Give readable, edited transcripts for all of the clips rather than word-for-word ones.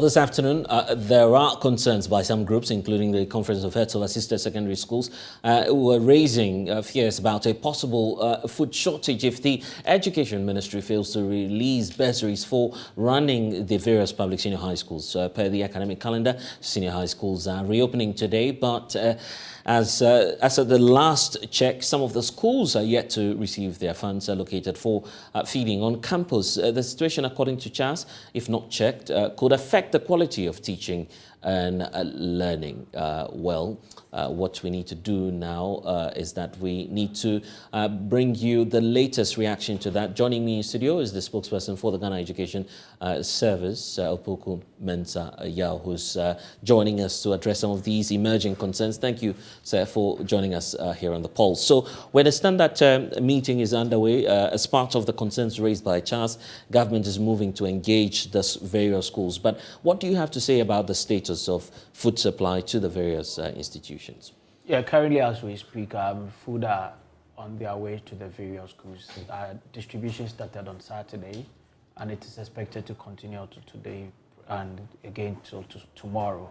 this afternoon, there are concerns by some groups, including the Conference of Heads of Assisted Secondary Schools, who are raising fears about a possible food shortage if the Education Ministry fails to release bursaries for running the various public senior high schools. Per the academic calendar, senior high schools are reopening today, but as at the last check, some of the schools are yet to receive their funds allocated for feeding on campus. The situation, according to CHAS, if not checked, could affect the quality of teaching and learning. What we need to do now is that we need to bring you the latest reaction to that. Joining me in studio is the spokesperson for the Ghana Education Service, Opoku Mensah Yao, who's joining us to address some of these emerging concerns. Thank you, sir, for joining us here on the Pulse. So we understand that meeting is underway. As part of the concerns raised by CHAS, government is moving to engage the various schools. But what do you have to say about the status of food supply to the various institutions? Yeah, currently as we speak, food are on their way to the various schools. Distribution started on Saturday, and it is expected to continue to today and again till to tomorrow.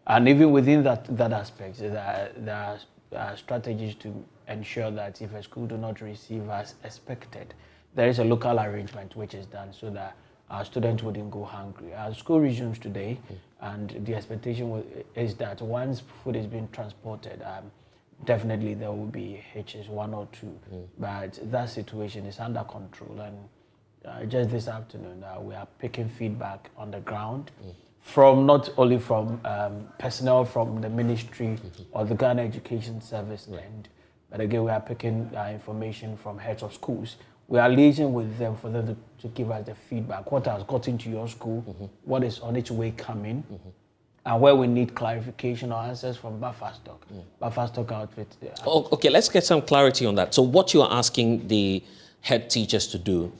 And even within that aspect, there are strategies to ensure that if a school do not receive as expected, there is a local arrangement which is done so that our students wouldn't go hungry. Our school resumes today, and the expectation is that once food is being transported, definitely there will be hitches, 1 or 2. But that situation is under control, and just this afternoon we are picking feedback on the ground from not only from personnel from the ministry or the Ghana Education Service end, but again we are picking information from heads of schools. We are liaising with them for them to give us the feedback. What has got into your school, what is on its way coming, and where we need clarification or answers from buffer stock. Buffer stock outfit. Okay, let's get some clarity on that. So what you are asking the head teachers to do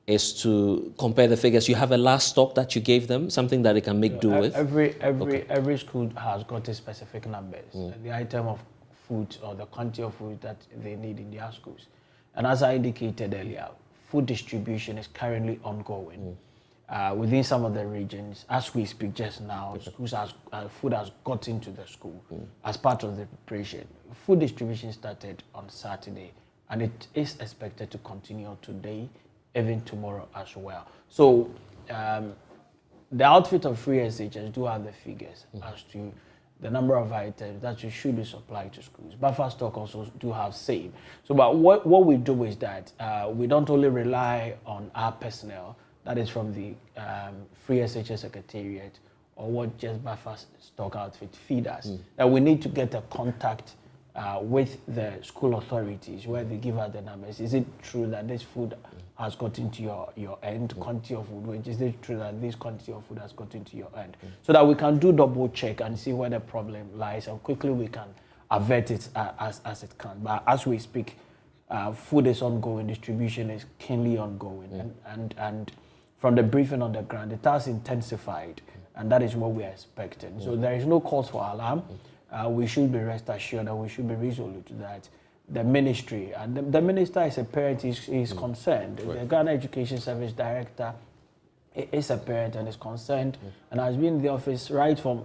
is to compare the figures. You have a last stock that you gave them, something that they can make do with? Every school has got a specific numbers, the item of food or the quantity of food that they need in their schools. And as I indicated earlier, food distribution is currently ongoing within some of the regions. As we speak just now, schools food has got into the school as part of the preparation. Food distribution started on Saturday, and it is expected to continue today, even tomorrow as well. So the outfit of free SHS do have the figures as to the number of items that you should be supplied to schools. Buffer stock also do have same. So, but what we do is that we don't only rely on our personnel, that is from the Free SHS Secretariat, or what just buffer stock outfit feed us. That we need to get a contact with the school authorities where they give us the numbers. Is it true that this food has got into your end, quantity of food, which is it true that this quantity of food has got into your end? So that we can do double check and see where the problem lies, and quickly we can avert it as it can. But as we speak, food is ongoing, distribution is keenly ongoing, and from the briefing on the ground, it has intensified, and that is what we are expecting. So there is no cause for alarm. We should be rest assured that we should be resolute that the ministry, and the minister is a parent, is concerned. The Ghana Education Service Director is a parent and is concerned, and has been in the office right from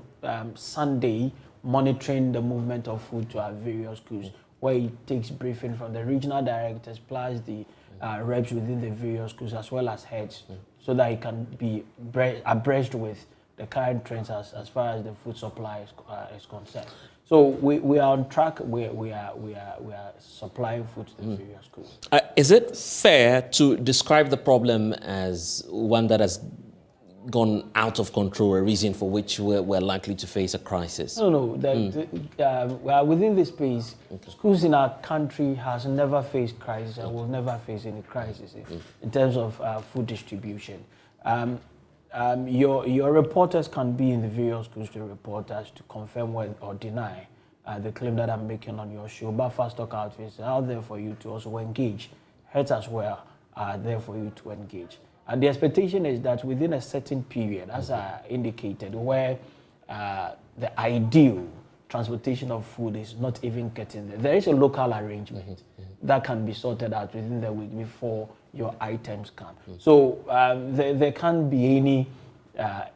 Sunday, monitoring the movement of food to our various schools, where he takes briefing from the regional directors plus the reps within the various schools as well as heads, so that he can be abreast with the current trends as far as the food supply is concerned. So we are on track. We are supplying food to the various schools. Is it fair to describe the problem as one that has gone out of control, a reason for which we're likely to face a crisis? No. Within this space, schools in our country has never faced crisis and will never face any crisis in terms of food distribution. Your reporters can be in the various schools to report us to confirm or deny the claim that I'm making on your show. Buffer stock outfits are out there for you to also engage. Heads as well are there for you to engage. And the expectation is that within a certain period, as I indicated, where the ideal transportation of food is not even getting there is a local arrangement that can be sorted out within the week before your items come. So there can't be any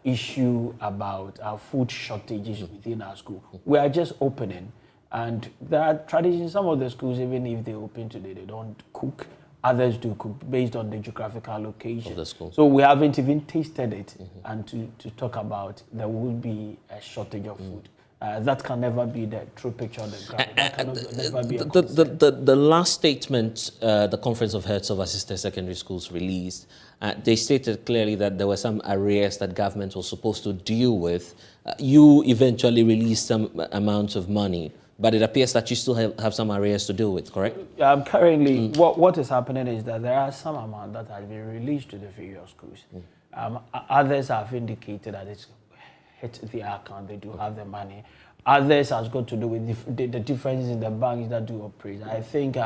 issue about our food shortages within our school. We are just opening, and there are traditions. Some of the schools, even if they open today, they don't cook. Others do cook based on the geographical location. Of the school. So we haven't even tasted it, and to talk about there will be a shortage of food. That can never be the true picture of the ground. That cannot never be a concern. The last statement the Conference of Heads of Assisted Secondary Schools released, they stated clearly that there were some arrears that government was supposed to deal with. You eventually released some amount of money, but it appears that you still have some arrears to deal with, correct? Currently, what is happening is that there are some amount that has been released to the various schools. Others have indicated that it's hit the account, they do have the money. Others has got to do with the differences in the banks that do operate. I think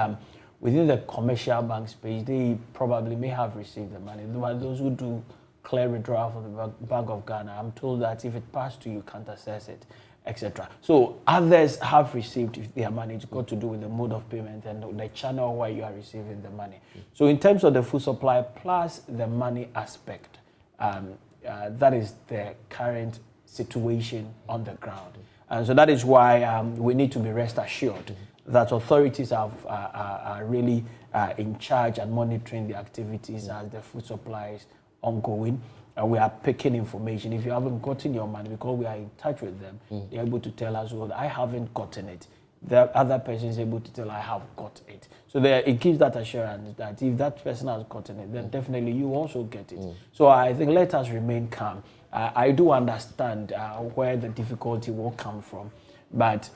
within the commercial bank space, they probably may have received the money. But those who do clear withdrawal from the Bank of Ghana, I'm told that if it passed to you, can't access it, etc. So others have received their money. It's got to do with the mode of payment and the channel where you are receiving the money. So in terms of the food supply plus the money aspect, that is the current situation on the ground. And so that is why we need to be rest assured that authorities are really in charge and monitoring the activities as the food supply is ongoing. And we are picking information. If you haven't gotten your money, because we are in touch with them, they're able to tell us, well, I haven't gotten it. The other person is able to tell, I have got it. So it gives that assurance that if that person has gotten it, then definitely you also get it. So I think let us remain calm. I do understand where the difficulty will come from. But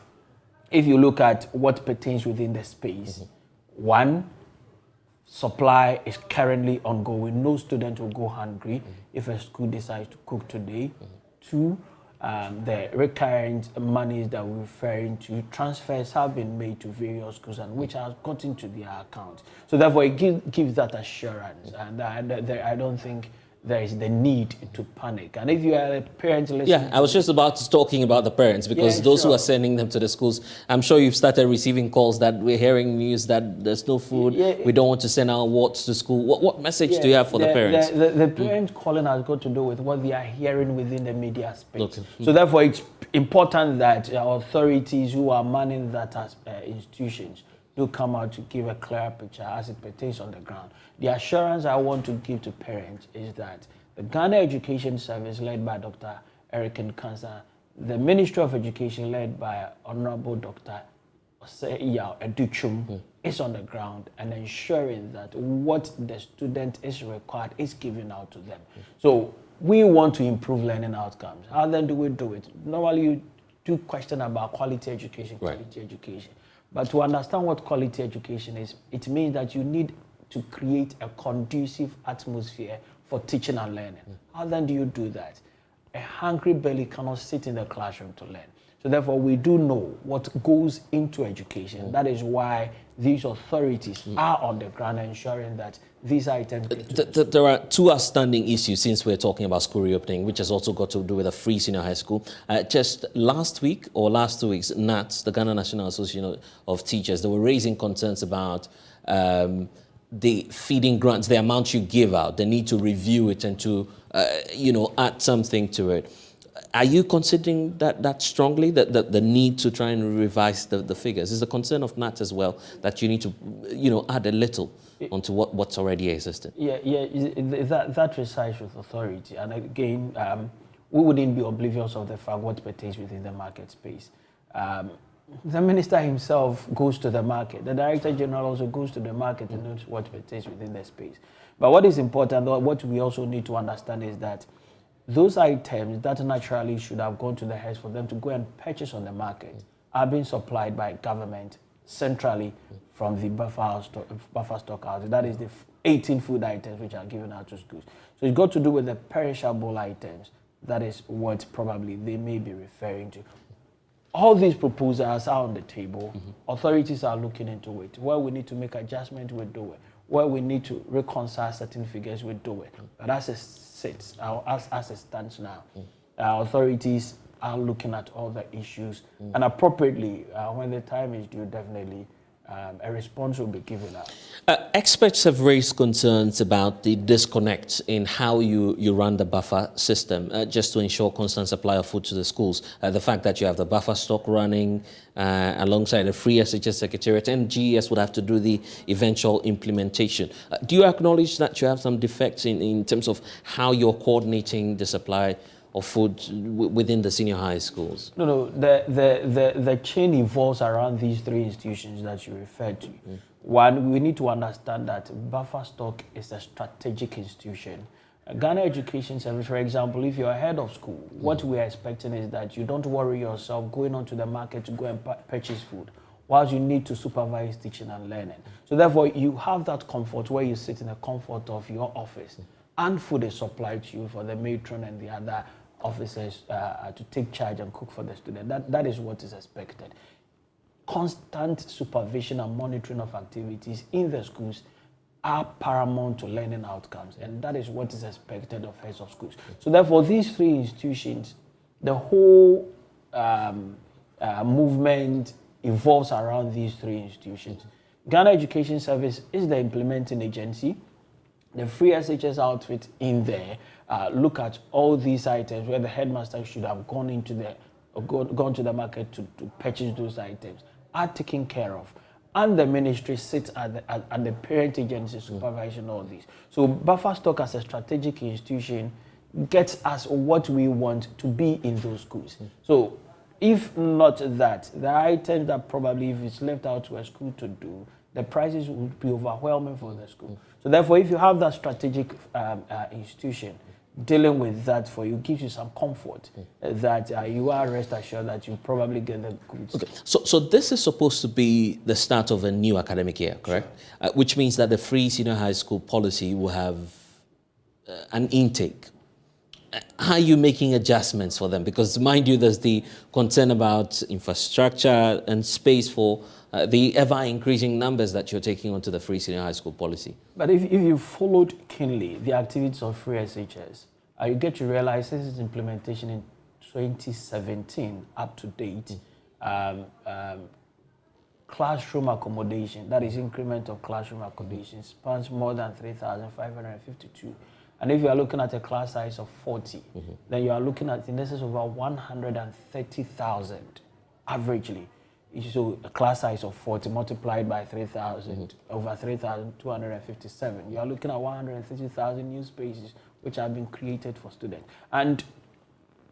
if you look at what pertains within the space, one, supply is currently ongoing. No student will go hungry if a school decides to cook today. Two, the recurrent monies that we're referring to, transfers have been made to various schools and which has gotten to their account. So therefore, it gives that assurance. And I don't think there is the need to panic. And if you are a parent listening... Yeah, I was just talking about the parents, because those who are sending them to the schools, I'm sure you've started receiving calls that we're hearing news that there's no food, we don't want to send our wards to school. What message do you have for the parents? The parent calling has got to do with what they are hearing within the media space. So therefore, it's important that our authorities who are manning that as institutions do come out to give a clear picture as it pertains on the ground. The assurance I want to give to parents is that the Ghana Education Service, led by Dr. Eric Nkansa, the Ministry of Education, led by Honorable Dr. Osei Educhum, is on the ground and ensuring that what the student is required is given out to them. So we want to improve learning outcomes. How then do we do it? Normally you do question about quality education, But to understand what quality education is, it means that you need to create a conducive atmosphere for teaching and learning. How then do you do that? A hungry belly cannot sit in the classroom to learn. So therefore, we do know what goes into education. That is why these authorities are on the ground ensuring that these items... There are two outstanding issues since we're talking about school reopening, which has also got to do with a free senior high school. Just last week or last 2 weeks, NATS, the Ghana National Association of Teachers, they were raising concerns about the feeding grants, the amount you give out. They need to review it and to, add something to it. Are you considering that strongly, that the need to try and revise the figures? Is the concern of NAT as well that you need to, add a little onto what's already existing? That resides with authority. And again, we wouldn't be oblivious of the fact what pertains within the market space. The minister himself goes to the market. The director general also goes to the market and knows what pertains within the space. But what is important, what we also need to understand is that those items that naturally should have gone to the heads for them to go and purchase on the market are being supplied by government centrally from the buffer stockhouse. That is the 18 food items which are given out to schools. So it's got to do with the perishable items. That is what probably they may be referring to. All these proposals are on the table. Authorities are looking into it. Where we need to make adjustments, we do it. Where we need to reconcile certain figures, we do it. But as it sits, as it stands now, authorities are looking at all the issues. And appropriately, when the time is due, definitely a response will be given out. Experts have raised concerns about the disconnect in how you run the buffer system just to ensure constant supply of food to the schools. The fact that you have the buffer stock running alongside the free SHS Secretariat, and GES would have to do the eventual implementation. Do you acknowledge that you have some defects in terms of how you're coordinating the supply of food within the senior high schools? No. The chain evolves around these three institutions that you referred to. One, we need to understand that buffer stock is a strategic institution. Ghana Education Service, for example, if you're head of school, what we're expecting is that you don't worry yourself going onto the market to go and purchase food, whilst you need to supervise teaching and learning. So therefore, you have that comfort where you sit in the comfort of your office, and food is supplied to you for the matron and the other officers to take charge and cook for the student. That is what is expected. Constant supervision and monitoring of activities in the schools are paramount to learning outcomes, and that is what is expected of heads of schools. So therefore, these three institutions, the whole movement evolves around these three institutions. Ghana Education Service is the implementing agency. The free SHS outfit in there look at all these items where the headmaster should have gone to the market to purchase those items, are taken care of. And the ministry sits at the parent agency supervising all these. So buffer stock as a strategic institution gets us what we want to be in those schools. So if not that, the items that probably if it's left out to a school to do, the prices would be overwhelming for the school. So therefore, if you have that strategic institution dealing with that for you, gives you some comfort that you are rest assured that you probably get the goods. Okay, so this is supposed to be the start of a new academic year, correct? Sure. Which means that the free senior high school policy will have an intake. How are you making adjustments for them? Because mind you, there's the concern about infrastructure and space for the ever-increasing numbers that you're taking onto the free senior high school policy. But if you followed keenly the activities of free SHS, you get to realize this is implementation in 2017 up to date. Classroom accommodation, that is increment of classroom accommodation, spans more than 3,552. And if you are looking at a class size of 40, then you are looking at in excess of over 130,000 averagely. So a class size of 40 multiplied by 3,000, over 3,257. You are looking at 130,000 new spaces which have been created for students. And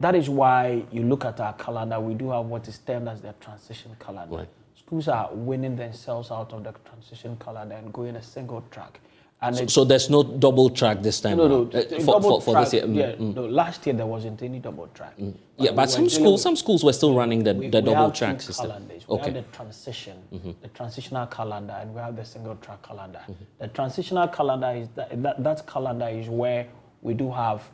that is why you look at our calendar, we do have what is termed as the transition calendar. Right. Schools are winning themselves out of the transition calendar and going a single track. And so there's no double track this time? No. For this year? No, last year there wasn't any double track. But some schools were still running the double track system. Calendars. We have the transition, the transitional calendar, and we have the single track calendar. The transitional calendar is that calendar is where we do have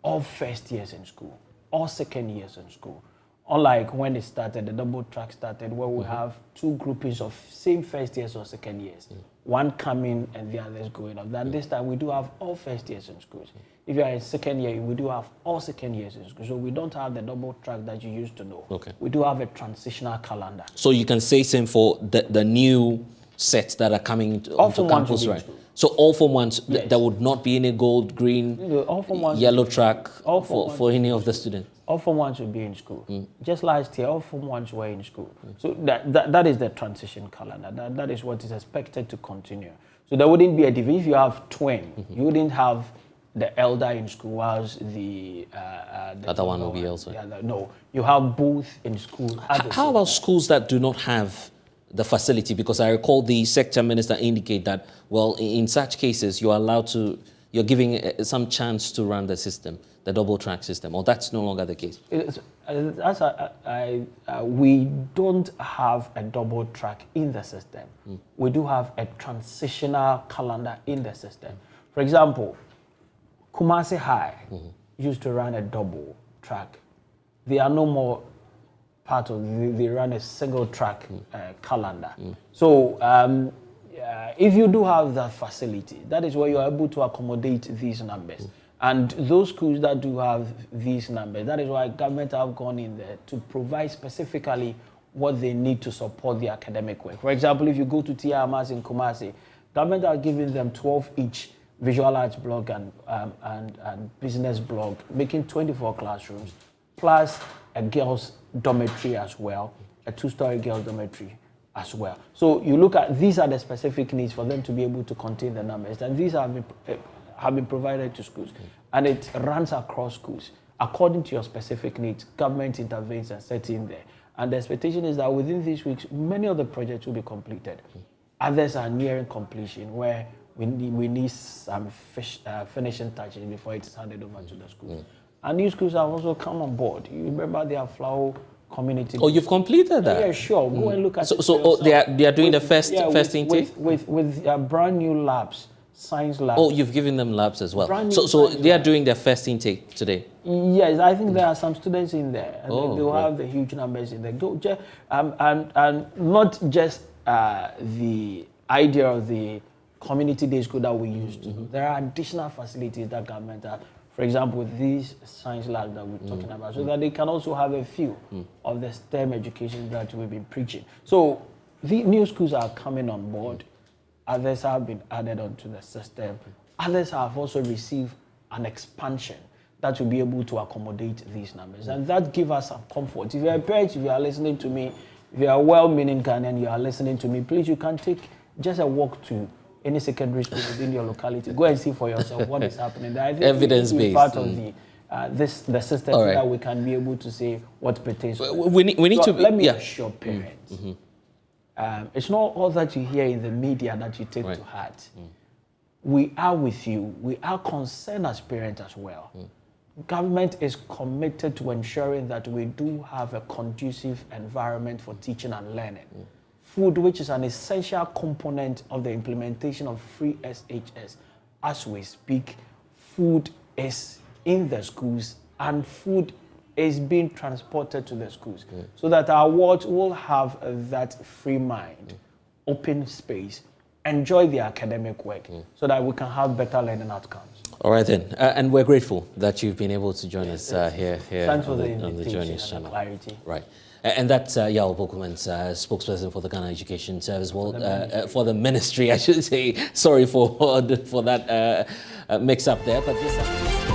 all first years in school, all second years in school. Unlike when it started, the double track started, where we have two groupings of same first years or second years, one coming and the others going up. Then this time we do have all first years in schools. If you are in second year, we do have all second years in school. So we don't have the double track that you used to know. Okay. We do have a transitional calendar. So you can say same for the new sets that are coming onto campus, right? So all Form 1s, yes. There would not be any gold, green, yellow track for any of the students? All Form 1s will be in school. Just last year, all Form 1s were in school. So that is the transition calendar. That is what is expected to continue. So there wouldn't be a division. If you have twin, you wouldn't have the elder in school whilst the other one will be elsewhere. No, you have both in school. How about schools that do not have the facility? Because I recall the sector minister indicate that, well, in such cases, you're giving some chance to run the system, the double track system, or that's no longer the case? We don't have a double track in the system. We do have a transitional calendar in the system. For example, Kumasi High used to run a double track. They are no more part of they run a single track calendar. So if you do have that facility, that is where you are able to accommodate these numbers. And those schools that do have these numbers, that is why government have gone in there to provide specifically what they need to support the academic work. For example, if you go to TRMAS in Kumasi, government are giving them 12 each visual arts block and business block, making 24 classrooms, plus a girls' dormitory as well, a 2-story girls' dormitory as well. So you look at, these are the specific needs for them to be able to contain the numbers, and these have been provided to schools, and it runs across schools. According to your specific needs, government intervenes and sets in there. And the expectation is that within these weeks, many of the projects will be completed. Others are nearing completion, where we need some finishing touches before it's handed over to the schools. And new schools have also come on board. You remember their Flower community. Oh, you've completed that? Yeah, sure. Go and look at it. So they are doing the first intake? With brand new labs. Science labs. Oh, you've given them labs as well. So they are doing their first intake today? Yes, I think there are some students in there. And they'll right. have the huge numbers in there. And not just the idea of the community day school that we used to do. There are additional facilities that government have. For example, with these science labs that we're talking about, so that they can also have a feel of the STEM education that we've been preaching. So the new schools are coming on board. Others have been added onto the system. Others have also received an expansion that will be able to accommodate these numbers. And that gives us some comfort. If you're a parent, if you are listening to me, if you are a well-meaning Ghanaian, you are listening to me, please, you can take just a walk to any secondary school within your locality. Go and see for yourself what is happening there. I think evidence-based. Part of the system so that we can be able to say what pertains to we need to... Let me assure parents. It's not all that you hear in the media that you take to heart. We are with you. We are concerned as parents as well. Government is committed to ensuring that we do have a conducive environment for teaching and learning. Food, which is an essential component of the implementation of free SHS. As we speak, food is in the schools, and food is being transported to the schools, so that our wards will have that free mind, open space, enjoy the academic work, so that we can have better learning outcomes. All right then, and we're grateful that you've been able to join us here Thanks for the on the Journeys channel. Clarity. Right. And that's Yao Bokuman's spokesperson for the Ghana Education Service, for the ministry, I should say. Sorry for that mix-up there, but this...